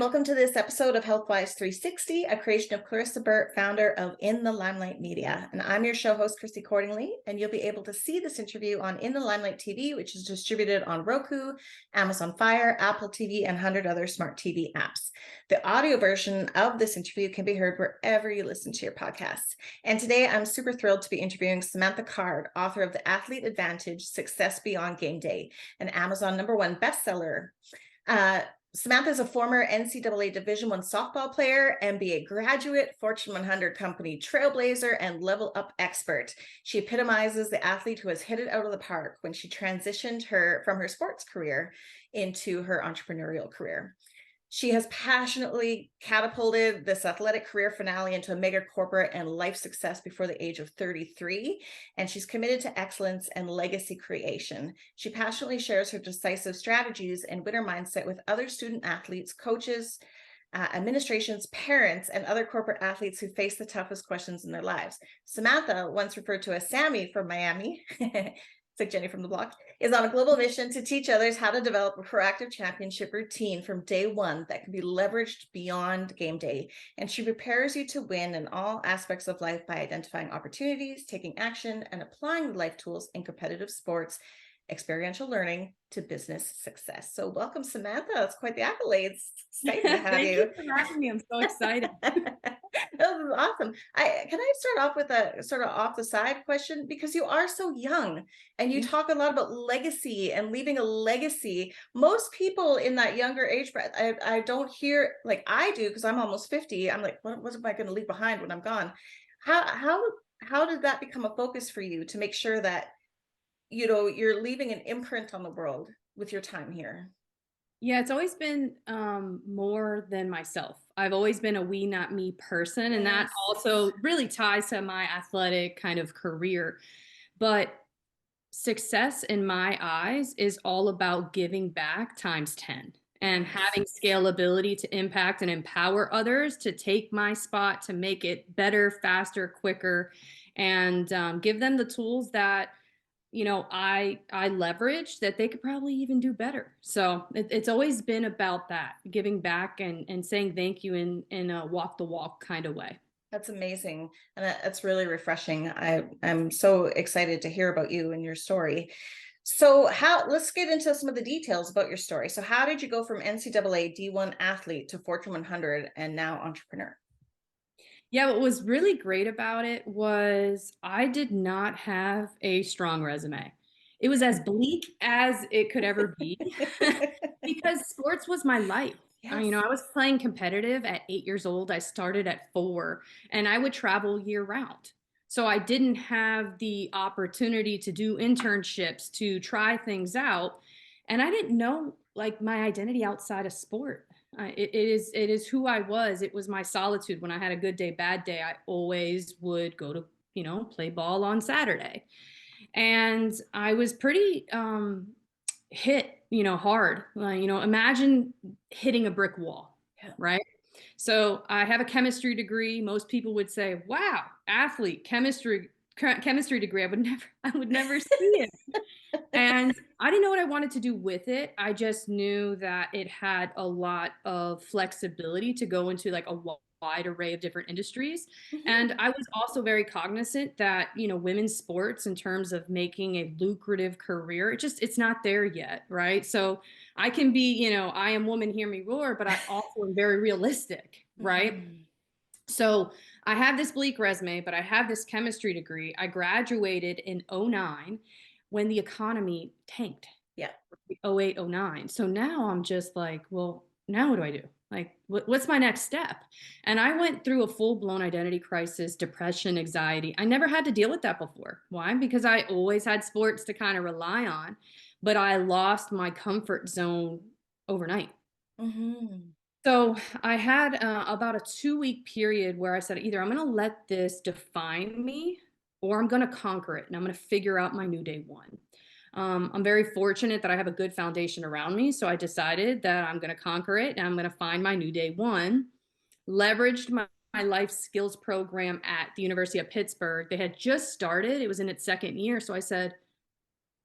welcome to this episode of WISE-360, a creation of Clarissa Burt, founder of In the Limelight Media. And I'm your show host, Christy Cordingley, and you'll be able to see this interview on In the Limelight TV, which is distributed on Roku, Amazon Fire, Apple TV, and 100 other smart TV apps. The audio version of this interview can be heard wherever you listen to your podcasts. And today I'm super thrilled to be interviewing Samantha Card, author of The Athlete Advantage, Success Beyond Game Day, an Amazon #1 bestseller. Samantha is a former NCAA Division I softball player, MBA graduate, Fortune 100 company trailblazer, and level up expert. She epitomizes the athlete who has hit it out of the park when she transitioned from her sports career into her entrepreneurial career. She has passionately catapulted this athletic career finale into a mega corporate and life success before the age of 33, and she's committed to excellence and legacy creation. She passionately shares her decisive strategies and winner mindset with other student athletes, coaches, administrations, parents, and other corporate athletes who face the toughest questions in their lives. Samantha, once referred to as Sammy from Miami, it's like Jenny from the block, is on a global mission to teach others how to develop a proactive championship routine from day one that can be leveraged beyond game day. And she prepares you to win in all aspects of life by identifying opportunities, taking action, and applying life tools in competitive sports, experiential learning to business success. So welcome, Samantha. That's quite the accolades. Excited to have Thank you for having me. I'm so excited. That was awesome. Can I start off with a sort of off the side question? Because you are so young and you talk a lot about legacy and leaving a legacy. Most people in that younger age, I don't hear like I do, because I'm almost 50. I'm like, what am I going to leave behind when I'm gone? How did that become a focus for you to make sure that you're leaving an imprint on the world with your time here? Yeah, it's always been more than myself. I've always been a we, not me person. And that also really ties to my athletic kind of career. But success in my eyes is all about giving back times 10 and having scalability to impact and empower others to take my spot, to make it better, faster, quicker, and give them the tools that I leverage that they could probably even do better. So it's always been about that, giving back and saying thank you in a walk the walk kind of way. That's amazing. And that's really refreshing. I'm so excited to hear about you and your story. So let's get into some of the details about your story. So how did you go from NCAA D1 athlete to Fortune 100 and now entrepreneur? Yeah, what was really great about it was I did not have a strong resume. It was as bleak as it could ever be because sports was my life. Yes. I was playing competitive at 8 years old. I started at 4, and I would travel year round. So I didn't have the opportunity to do internships, to try things out. And I didn't know like my identity outside of sport. It is who I was. It was my solitude. When I had a good day, bad day, I always would go to, play ball on Saturday. And I was pretty hit, hard. Imagine hitting a brick wall, right? So I have a chemistry degree. Most people would say, wow, athlete, chemistry degree. I would never see it. And I didn't know what I wanted to do with it. I just knew that it had a lot of flexibility to go into like a wide array of different industries. Mm-hmm. And I was also very cognizant that, women's sports in terms of making a lucrative career, it's not there yet, right? So I can be, I am woman, hear me roar, but I also am very realistic, right? Mm-hmm. So I have this bleak resume, but I have this chemistry degree. I graduated in 2009 when the economy tanked. Yeah. 2008, 2009. So now I'm just like, well, now what do I do? Like, what's my next step? And I went through a full-blown identity crisis, depression, anxiety. I never had to deal with that before. Why? Because I always had sports to kind of rely on, but I lost my comfort zone overnight. Mm-hmm. So I had about a 2-week period where I said, either I'm going to let this define me or I'm going to conquer it and I'm going to figure out my new day one. I'm very fortunate that I have a good foundation around me. So I decided that I'm going to conquer it and I'm going to find my new day one. Leveraged my life skills program at the University of Pittsburgh. They had just started. It was in its second year. So I said,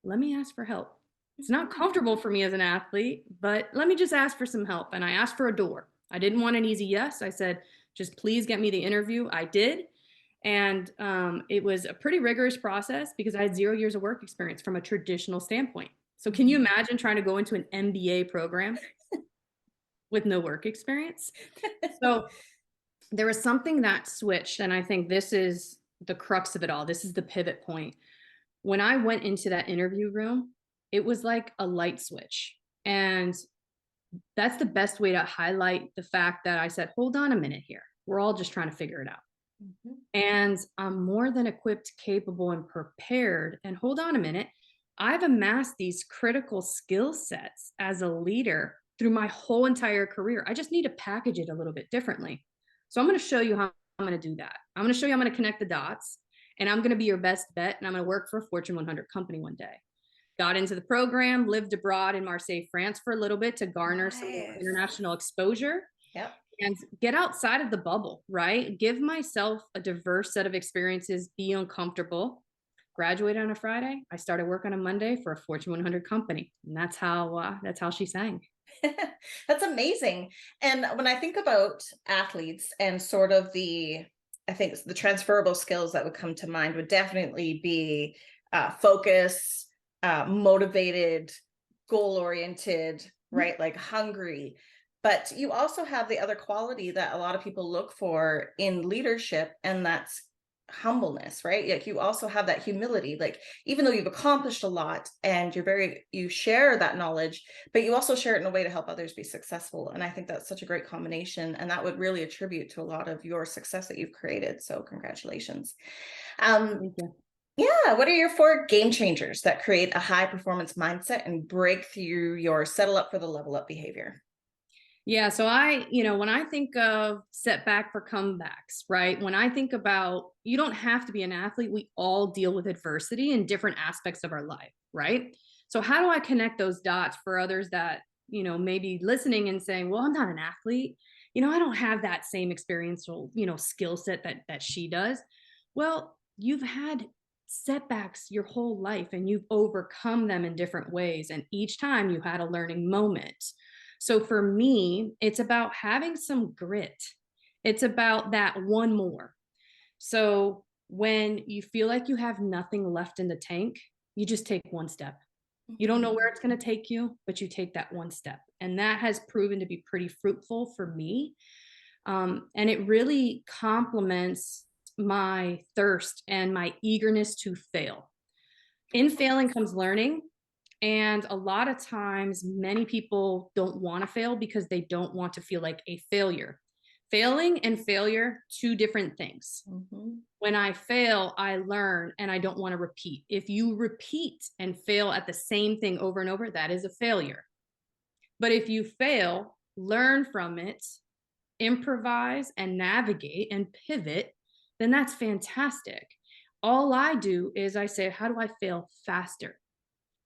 let me ask for help. It's not comfortable for me as an athlete, but let me just ask for some help. And I asked for a door. I didn't want an easy yes. I said, just please get me the interview. I did. And it was a pretty rigorous process because I had 0 years of work experience from a traditional standpoint. So can you imagine trying to go into an MBA program with no work experience? So there was something that switched. And I think this is the crux of it all. This is the pivot point. When I went into that interview room, it was like a light switch. And that's the best way to highlight the fact that I said, hold on a minute here. We're all just trying to figure it out. Mhm. And I'm more than equipped, capable, and prepared. And hold on a minute, I've amassed these critical skill sets as a leader through my whole entire career. I just need to package it a little bit differently. So I'm going to show you how I'm going to do that. I'm going to show you I'm going to connect the dots, and I'm going to be your best bet. And I'm going to work for a Fortune 100 company one day. Got into the program, lived abroad in Marseille, France for a little bit to garner some more Nice. international exposure. Yep. And get outside of the bubble, right? Give myself a diverse set of experiences, be uncomfortable. Graduated on a Friday. I started work on a Monday for a Fortune 100 company. And that's how she sang. That's amazing. And when I think about athletes and sort of I think the transferable skills that would come to mind would definitely be focus, motivated, goal-oriented, right? Like hungry. But you also have the other quality that a lot of people look for in leadership, and that's humbleness, right? Like you also have that humility, like even though you've accomplished a lot and you share that knowledge, but you also share it in a way to help others be successful. And I think that's such a great combination, and that would really attribute to a lot of your success that you've created. So congratulations. Thank you. Yeah, what are your 4 game changers that create a high performance mindset and break through your settle up for the level up behavior? Yeah. So when I think of setback for comebacks, right? When I think about, you don't have to be an athlete. We all deal with adversity in different aspects of our life, right? So how do I connect those dots for others that, may be listening and saying, well, I'm not an athlete. I don't have that same experiential, skill set that she does. Well, you've had setbacks your whole life and you've overcome them in different ways. And each time you had a learning moment. So for me, it's about having some grit. It's about that one more. So when you feel like you have nothing left in the tank, you just take one step. You don't know where it's going to take you, but you take that one step. And that has proven to be pretty fruitful for me. And it really complements my thirst and my eagerness to fail. In failing comes learning. And a lot of times, many people don't want to fail because they don't want to feel like a failure. Failing and failure, 2 different things. Mm-hmm. When I fail, I learn and I don't want to repeat. If you repeat and fail at the same thing over and over, that is a failure. But if you fail, learn from it, improvise and navigate and pivot, then that's fantastic. All I do is I say, how do I fail faster?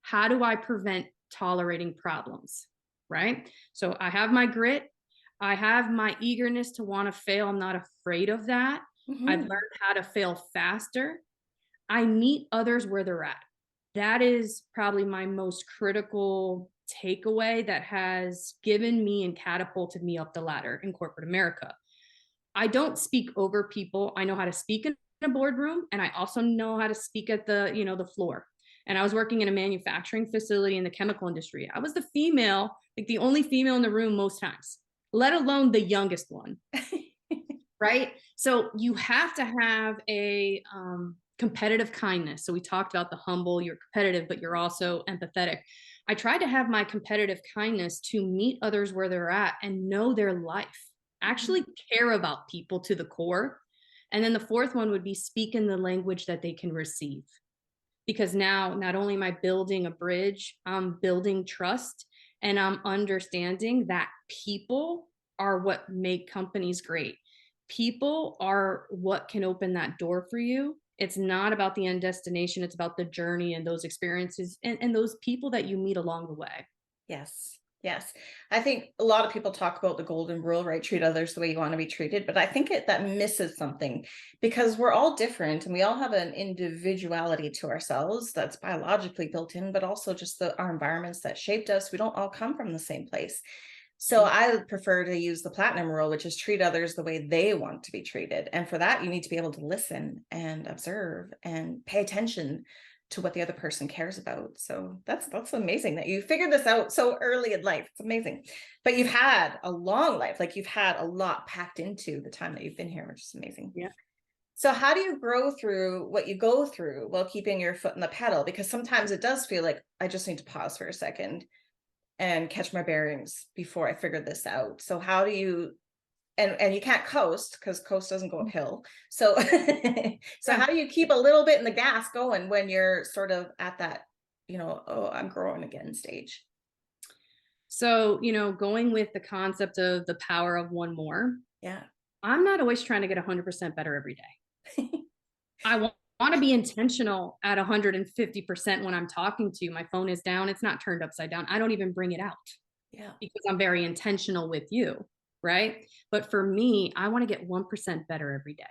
How do I prevent tolerating problems? Right? So I have my grit. I have my eagerness to want to fail. I'm not afraid of that. I've learned how to fail faster. I meet others where they're at. That is probably my most critical takeaway that has given me and catapulted me up the ladder in corporate America. I don't speak over people. I know how to speak in a boardroom, and I also know how to speak at the floor. And I was working in a manufacturing facility in the chemical industry. I was the female, like the only female in the room most times, let alone the youngest one. Right? So you have to have a competitive kindness. So we talked about the humble, you're competitive, but you're also empathetic. I tried to have my competitive kindness to meet others where they're at and know their life, actually care about people to the core. And then the 4th one would be speak in the language that they can receive. Because now not only am I building a bridge, I'm building trust, and I'm understanding that people are what make companies great. People are what can open that door for you. It's not about the end destination. It's about the journey and those experiences and those people that you meet along the way. Yes. Yes. I think a lot of people talk about the golden rule, right? Treat others the way you want to be treated. But I think that misses something, because we're all different and we all have an individuality to ourselves that's biologically built in, but also just our environments that shaped us. We don't all come from the same place. So I prefer to use the platinum rule, which is treat others the way they want to be treated. And for that, you need to be able to listen and observe and pay attention to what the other person cares about. So that's amazing that you figured this out so early in life. It's amazing. But you've had a long life, like you've had a lot packed into the time that you've been here, which is amazing. Yeah. So how do you grow through what you go through while keeping your foot in the pedal? Because sometimes it does feel like I just need to pause for a second and catch my bearings before I figure this out. So how do you, and you can't coast because coast doesn't go uphill. So, so how do you keep a little bit in the gas going when you're sort of at that, oh, I'm growing again stage? So, going with the concept of the power of one more, Yeah. I'm not always trying to get 100% better every day. I want to be intentional at 150% when I'm talking to you. My phone is down. It's not turned upside down. I don't even bring it out. Yeah. Because I'm very intentional with you. Right. But for me, I want to get 1% better every day.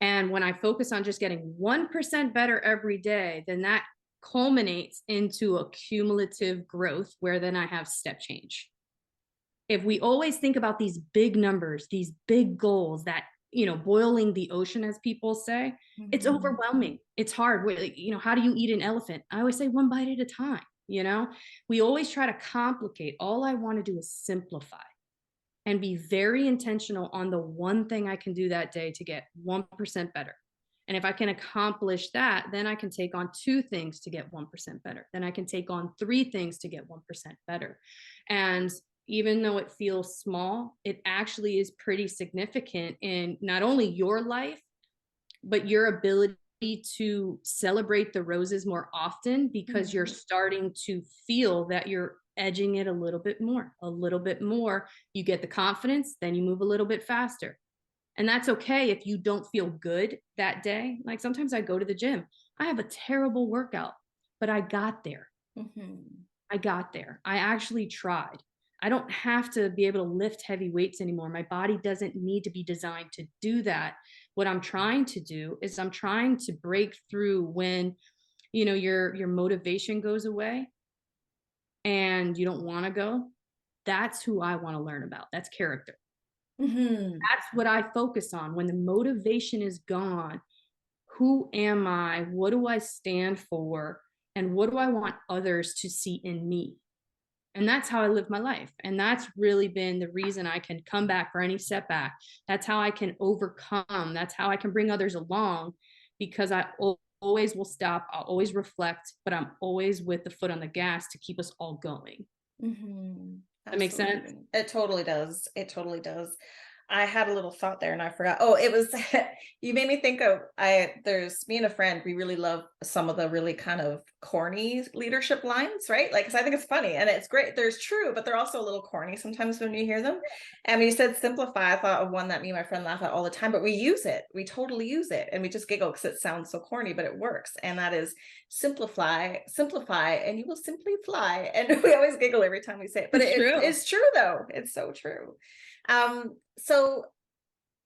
And when I focus on just getting 1% better every day, then that culminates into a cumulative growth where then I have step change. If we always think about these big numbers, these big goals that, boiling the ocean, as people say, it's overwhelming. It's hard. How do you eat an elephant? I always say one bite at a time. We always try to complicate. All I want to do is simplify and be very intentional on the one thing I can do that day to get 1% better. And if I can accomplish that, then I can take on 2 things to get 1% better. Then I can take on 3 things to get 1% better. And even though it feels small, it actually is pretty significant in not only your life, but your ability to celebrate the roses more often, because you're starting to feel that you're edging it a little bit more. You get the confidence, then you move a little bit faster. And that's okay if you don't feel good that day. Like sometimes I go to the gym, I have a terrible workout, but I got there. I actually tried. I don't have to be able to lift heavy weights anymore. My body doesn't need to be designed to do that. What I'm trying to do is I'm trying to break through when, your motivation goes away and you don't want to go. That's who I want to learn about. That's character. That's what I focus on. When the motivation is gone, who am I? What do I stand for? And what do I want others to see in me? And that's how I live my life. And that's really been the reason I can come back for any setback. That's how I can overcome. That's how I can bring others along, because I always will stop. I'll always reflect, but I'm always with the foot on the gas to keep us all going. That makes sense? It totally does. It totally does. I had a little thought there and I forgot. Oh, it was, you made me think of, there's me and a friend, we really love some of the really kind of corny leadership lines, right? Like, cause I think it's funny and it's great. There's true, but they're also a little corny sometimes when you hear them. And when you said simplify, I thought of one that me and my friend laugh at all the time, but we use it. We totally use it. And we just giggle because it sounds so corny, but it works. And that is simplify, and you will simply fly. And we always giggle every time we say it, but it's true though. It's so true. So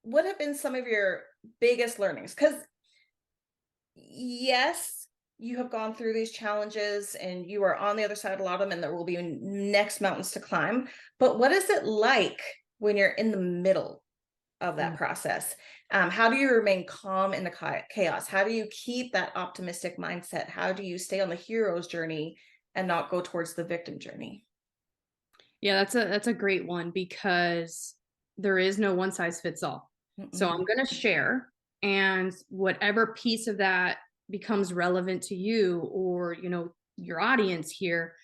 what have been some of your biggest learnings? Because yes, you have gone through these challenges and you are on the other side of a lot of them, and there will be next mountains to climb. But what is it like when you're in the middle of that process? How do you remain calm in the chaos? How do you keep that optimistic mindset? How do you stay on the hero's journey and not go towards the victim journey? Yeah, that's a great one, because there is no one size fits all. So I'm going to share, and whatever piece of that becomes relevant to you or, your audience here,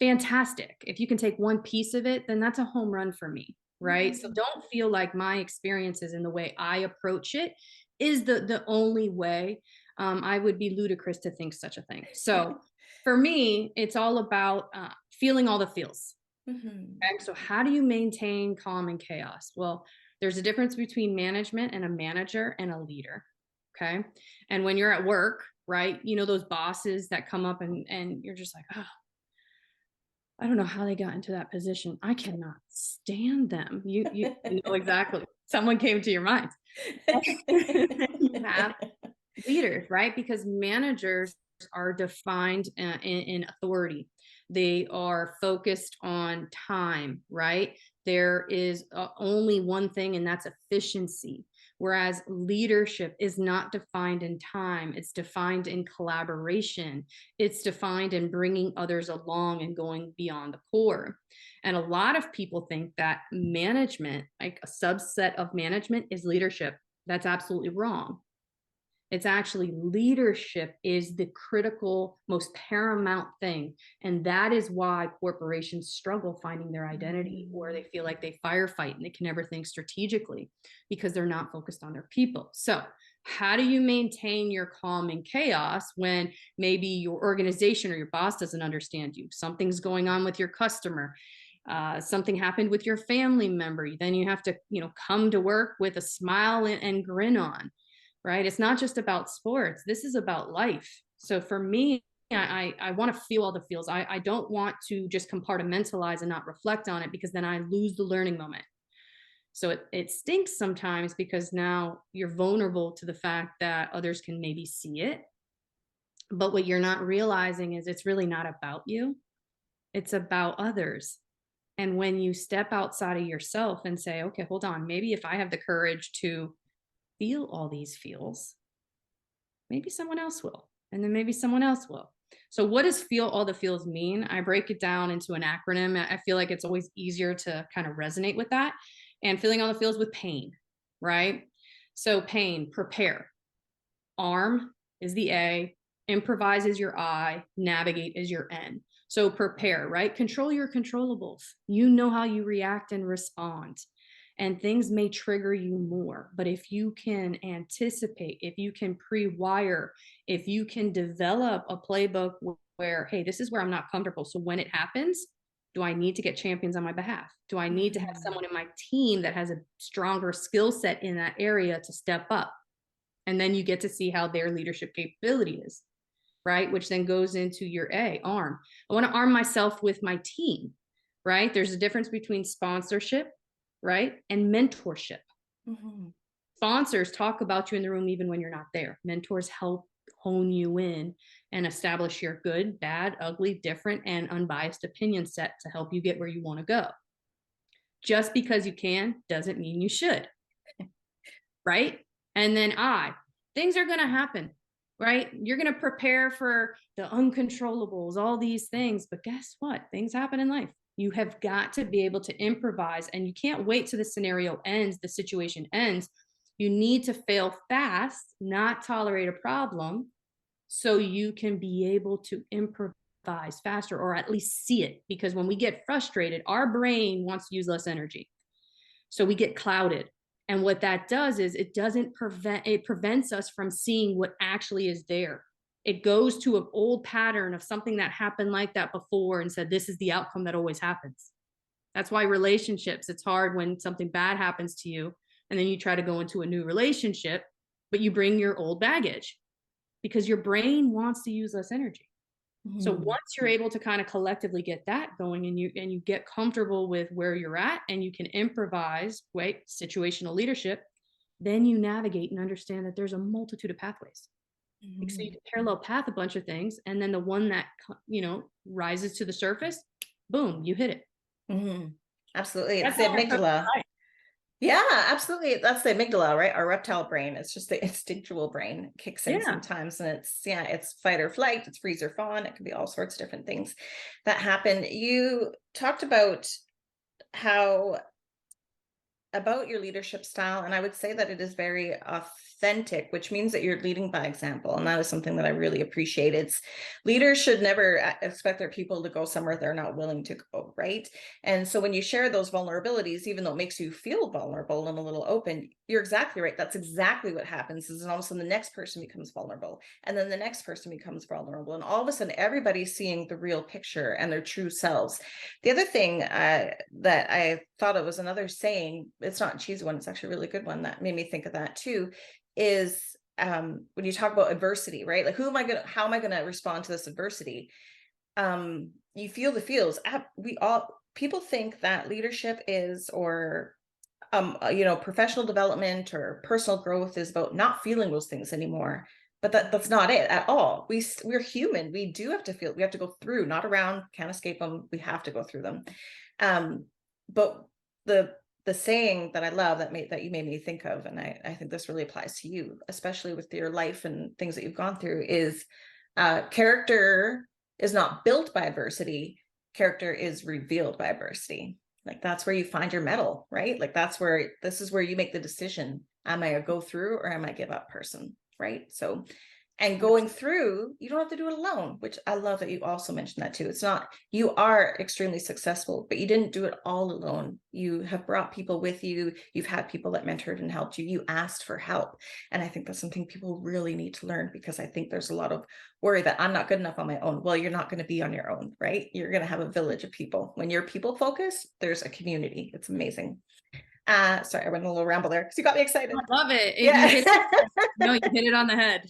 fantastic. If you can take one piece of it, then that's a home run for me. Right. So don't feel like my experiences and the way I approach it is the only way. I would be ludicrous to think such a thing. So for me, it's all about feeling all the feels. Okay, so how do you maintain calm in chaos? Well, there's a difference between management and a manager and a leader. Okay. And when you're at work, right, those bosses that come up and you're just like, oh, I don't know how they got into that position. I cannot stand them. You know exactly. Someone came to your mind. You have leaders, right? Because managers are defined in authority. They are focused on time, right? There is only one thing, and that's efficiency. Whereas leadership is not defined in time, it's defined in collaboration, it's defined in bringing others along and going beyond the core. And a lot of people think that management, like a subset of management, is leadership. That's absolutely wrong. It's actually leadership is the critical, most paramount thing. And that is why corporations struggle finding their identity, or they feel like they firefight and they can never think strategically because they're not focused on their people. So, how do you maintain your calm in chaos when maybe your organization or your boss doesn't understand you? Something's going on with your customer. Something happened with your family member. Then you have to, come to work with a smile and grin on, right? It's not just about sports. This is about life. So for me, I want to feel all the feels. I don't want to just compartmentalize and not reflect on it, because then I lose the learning moment. So it stinks sometimes, because now you're vulnerable to the fact that others can maybe see it. But what you're not realizing is it's really not about you. It's about others. And when you step outside of yourself and say, okay, hold on, maybe if I have the courage to feel all these feels, maybe someone else will, and then maybe someone else will. So what does feel all the feels mean? I break it down into an acronym. I feel like it's always easier to kind of resonate with that. And feeling all the feels with pain, right? So pain, prepare. Arm is the A, improvise is your I, navigate is your N. So prepare, right? Control your controllables. You know how you react and respond. And things may trigger you more. But if you can anticipate, if you can pre-wire, if you can develop a playbook where, hey, this is where I'm not comfortable. So when it happens, do I need to get champions on my behalf? Do I need to have someone in my team that has a stronger skill set in that area to step up? And then you get to see how their leadership capability is, right? Which then goes into your A, arm. I want to arm myself with my team, right? There's a difference between sponsorship, right, and mentorship. Sponsors talk about you in the room even when you're not there. Mentors help hone you in and establish your good, bad, ugly, different, and unbiased opinion set to help you get where you want to go. Just because you can doesn't mean you should, right? And then things are going to happen, right? You're going to prepare for the uncontrollables, all these things. But guess what? Things happen in life. You have got to be able to improvise, and you can't wait till the scenario ends, the situation ends. You need to fail fast, not tolerate a problem, so you can be able to improvise faster, or at least see it. Because when we get frustrated, our brain wants to use less energy. So we get clouded. And what that does is it prevents us from seeing what actually is there. It goes to an old pattern of something that happened like that before and said, this is the outcome that always happens. That's why relationships, it's hard when something bad happens to you and then you try to go into a new relationship, but you bring your old baggage because your brain wants to use less energy. So once you're able to kind of collectively get that going, and you get comfortable with where you're at, and you can improvise, right, situational leadership, then you navigate and understand that there's a multitude of pathways. So you can parallel path a bunch of things, and then the one that rises to the surface, boom, you hit it. Absolutely. It's the amygdala. Yeah, absolutely. That's the amygdala, right? Our reptile brain. It's just the instinctual brain kicks in sometimes. And it's fight or flight, it's freeze or fawn. It can be all sorts of different things that happen. You talked about your leadership style. And I would say that it is very authentic, which means that you're leading by example. And that is something that I really appreciate. Leaders should never expect their people to go somewhere they're not willing to go, right? And so when you share those vulnerabilities, even though it makes you feel vulnerable and a little open, you're exactly right. That's exactly what happens, is all of a sudden the next person becomes vulnerable, and then the next person becomes vulnerable. And all of a sudden everybody's seeing the real picture and their true selves. The other thing that I thought of was another saying. It's not a cheesy one. It's actually a really good one that made me think of that too, is when you talk about adversity, right? Like, how am I going to respond to this adversity? You feel the feels. People think that leadership is, or professional development or personal growth is about not feeling those things anymore. but that's not it at all. We're human. We do have to feel, we have to go through, not around, can't escape them. We have to go through them. But the saying that I love that you made me think of, and I think this really applies to you, especially with your life and things that you've gone through, is character is not built by adversity. Character is revealed by adversity. Like that's where you find your mettle, right? Like this is where you make the decision. Am I a go through or am I a give up person? Right. So, and going through, you don't have to do it alone, which I love that you also mentioned that too. It's not, you are extremely successful, but you didn't do it all alone. You have brought people with you. You've had people that mentored and helped you. You asked for help. And I think that's something people really need to learn, because I think there's a lot of worry that I'm not good enough on my own. Well, you're not going to be on your own, right? You're going to have a village of people. When you're people focused, there's a community. It's amazing. Sorry, I went a little ramble there because you got me excited. I love it. Yeah. You hit it on the head.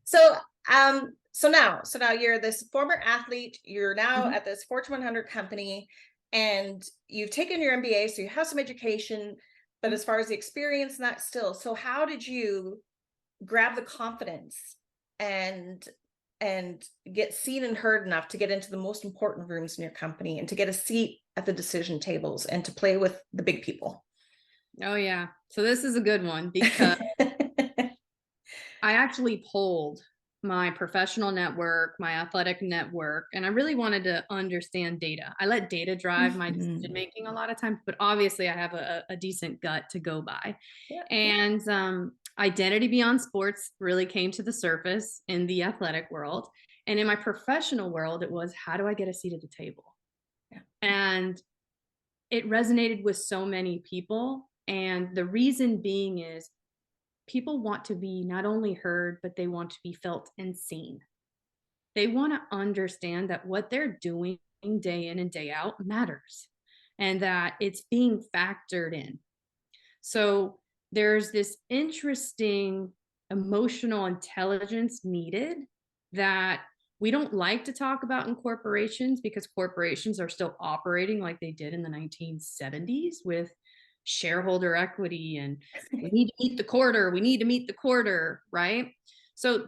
So now you're this former athlete. You're now at this Fortune 100 company, and you've taken your MBA, so you have some education, but as far as the experience, not still. So how did you grab the confidence and get seen and heard enough to get into the most important rooms in your company and to get a seat at the decision tables and to play with the big people? Oh yeah. So this is a good one, because I actually polled my professional network, my athletic network, and I really wanted to understand data. I let data drive my decision making a lot of times, but obviously I have a decent gut to go by. Yeah. And identity beyond sports really came to the surface in the athletic world. And in my professional world, it was, how do I get a seat at the table? Yeah. And it resonated with so many people. And the reason being is, people want to be not only heard, but they want to be felt and seen. They want to understand that what they're doing day in and day out matters, and that it's being factored in. So there's this interesting emotional intelligence needed that we don't like to talk about in corporations, because corporations are still operating like they did in the 1970s with shareholder equity and we need to meet the quarter, right? So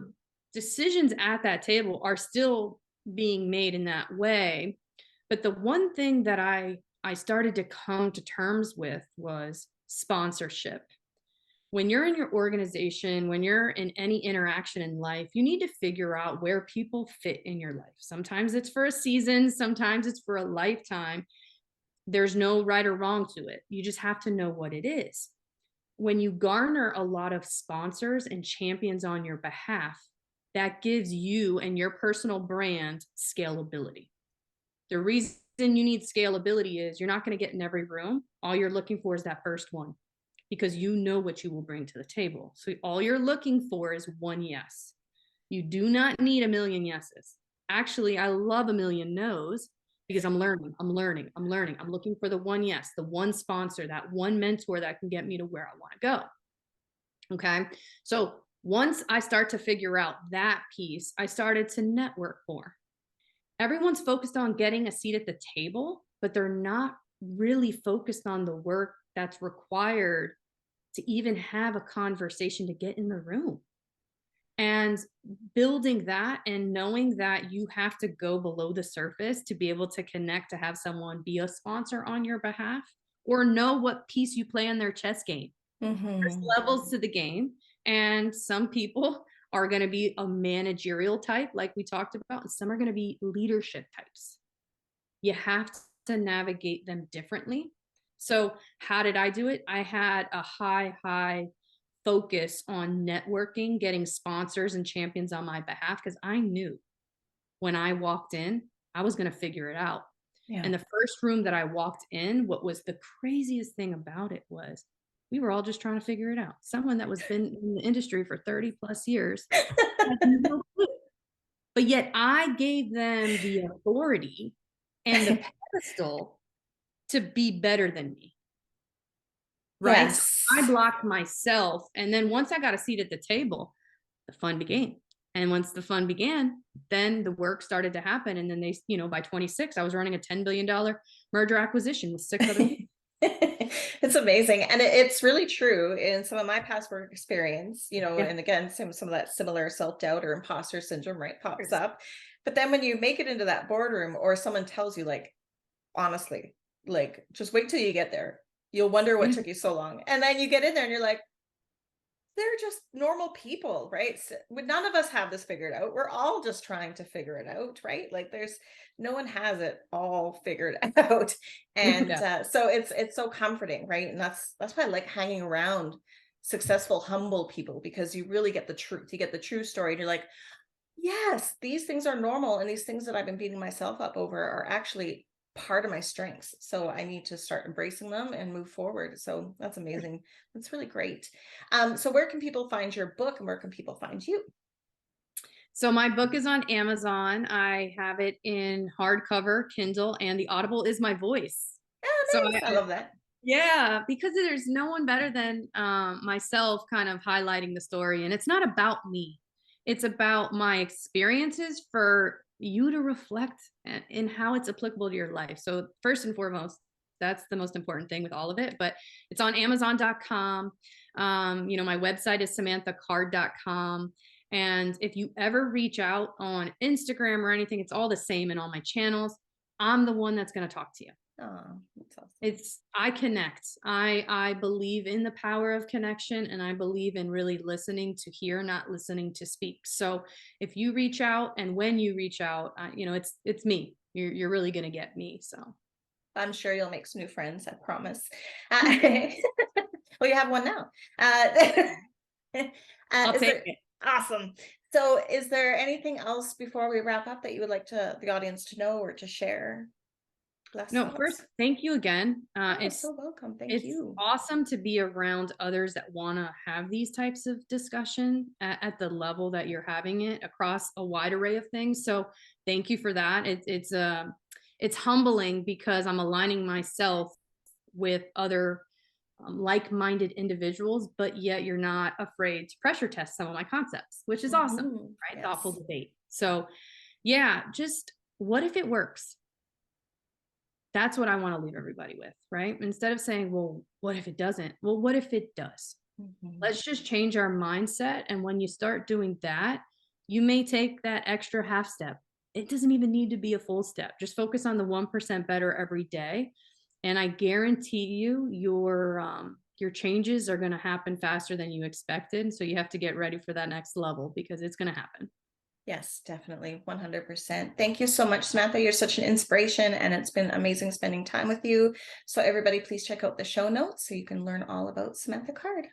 decisions at that table are still being made in that way. But the one thing that I started to come to terms with was sponsorship. When you're in your organization, when you're in any interaction in life, you need to figure out where people fit in your life. Sometimes it's for a season, sometimes it's for a lifetime. There's no right or wrong to it. You just have to know what it is. When you garner a lot of sponsors and champions on your behalf, that gives you and your personal brand scalability. The reason you need scalability is you're not going to get in every room. All you're looking for is that first one, because you know what you will bring to the table. So all you're looking for is one yes. You do not need a million yeses. Actually, I love a million no's, because I'm learning. I'm looking for the one yes, the one sponsor, that one mentor that can get me to where I want to go. Okay. So once I start to figure out that piece, I started to network more. Everyone's focused on getting a seat at the table, but they're not really focused on the work that's required to even have a conversation to get in the room. And building that and knowing that you have to go below the surface to be able to connect, to have someone be a sponsor on your behalf, or know what piece you play in their chess game. There's levels to the game. And some people are going to be a managerial type, like we talked about, and some are going to be leadership types. You have to navigate them differently. So how did I do it? I had a high focus on networking, getting sponsors and champions on my behalf, because I knew when I walked in, I was going to figure it out. Yeah. And the first room that I walked in, what was the craziest thing about it was we were all just trying to figure it out. Someone that was been in the industry for 30 plus years had no clue. But yet I gave them the authority and the pedestal to be better than me. Right? Yes. So I blocked myself. And then once I got a seat at the table, the fun began. And once the fun began, then the work started to happen. And then they, by 26, I was running a $10 billion merger acquisition with 6 other people. It's amazing. And it's really true in some of my past work experience, Yeah. and again, some of that similar self-doubt or imposter syndrome, right, Of pops course. up. But then when you make it into that boardroom or someone tells you, like, honestly, like, just wait till you get there. You'll wonder what Yeah. took you so long. And then you get in there and you're like, they're just normal people, right? None of us have this figured out. We're all just trying to figure it out, right? Like, there's no one has it all figured out, and Yeah. so it's so comforting, right? And that's why I like hanging around successful, humble people, because you really get the truth. You get the true story, and you're like, yes, these things are normal, and these things that I've been beating myself up over are actually part of my strengths. So I need to start embracing them and move forward. So that's amazing. That's really great. So where can people find your book, and where can people find you? So my book is on Amazon. I have it in hardcover, Kindle, and the Audible is my voice. So Oh, nice. I love that. yeah, because there's no one better than myself kind of highlighting the story. And it's not about me. It's about my experiences for you to reflect in how it's applicable to your life. So first and foremost, that's the most important thing with all of it. But it's on Amazon.com. My website is samanthacard.com. And if you ever reach out on Instagram or anything, it's all the same in all my channels. I'm the one that's going to talk to you. Oh, that's awesome. I connect. I believe in the power of connection, and I believe in really listening to hear, not listening to speak. So if you reach out, and when you reach out, it's me. You're really gonna get me. So I'm sure you'll make some new friends, I promise. Well, you have one now. I'll Is take there it. awesome? So is there anything else before we wrap up that you would like the audience to know or to share? Last No, thoughts? first, thank you again. Oh, so welcome. Thank It's you. awesome to be around others that want to have these types of discussion at the level that you're having it across a wide array of things. So thank you for that. It's humbling because I'm aligning myself with other like-minded individuals, but yet you're not afraid to pressure test some of my concepts, which is awesome, Mhm. right? Thoughtful Yes. debate. So yeah, just what if it works? That's what I want to leave everybody with, right? Instead of saying, well, what if it doesn't? Well, what if it does? Mhm. Let's just change our mindset. And when you start doing that, you may take that extra half step. It doesn't even need to be a full step. Just focus on the 1% better every day. And I guarantee you, your changes are going to happen faster than you expected. So you have to get ready for that next level because it's going to happen. Yes, definitely. 100%. Thank you so much, Samantha. You're such an inspiration, and it's been amazing spending time with you. So everybody, please check out the show notes so you can learn all about Samantha Card.